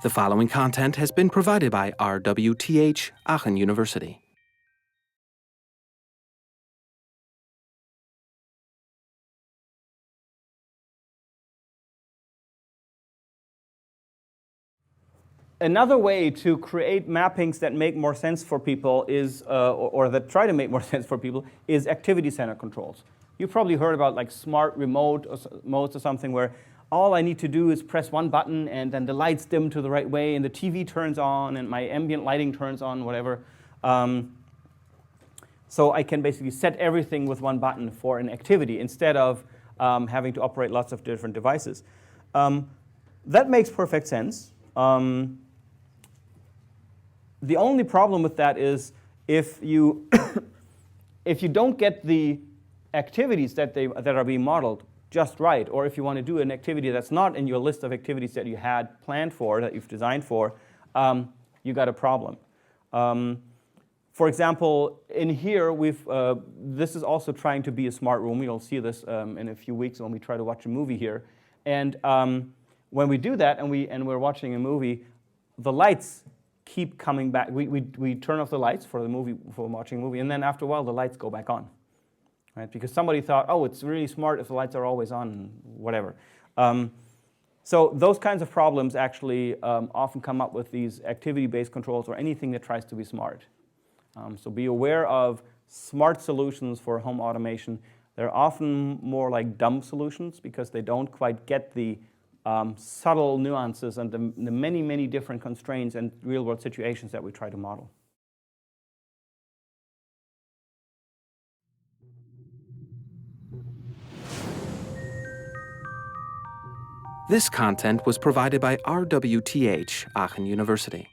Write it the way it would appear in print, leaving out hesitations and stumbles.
The following content has been provided by RWTH Aachen University. Another way to create mappings that make more sense for people is, or that try to make more sense for people, is activity center controls. You've probably heard about like smart remote or modes or something where all I need to do is press one button and then the lights dim to the right way and the TV turns on and my ambient lighting turns on, whatever. So I can basically set everything with one button for an activity instead of having to operate lots of different devices. That makes perfect sense. The only problem with that is if you if you don't get the activities that are being modeled just right, or if you want to do an activity that's not in your list of activities that you had planned for, that you've designed for, you got a problem. For example, in here, this is also trying to be a smart room. You'll see this in a few weeks when we try to watch a movie here. And when we do that and we're watching a movie, the lights keep coming back. We turn off the lights for watching a movie, and then after a while the lights go back on, right? Because somebody thought, oh, it's really smart if the lights are always on, whatever. So those kinds of problems actually often come up with these activity-based controls or anything that tries to be smart. So be aware of smart solutions for home automation. They're often more like dumb solutions because they don't quite get the subtle nuances and the many, many different constraints and real-world situations that we try to model. This content was provided by RWTH Aachen University.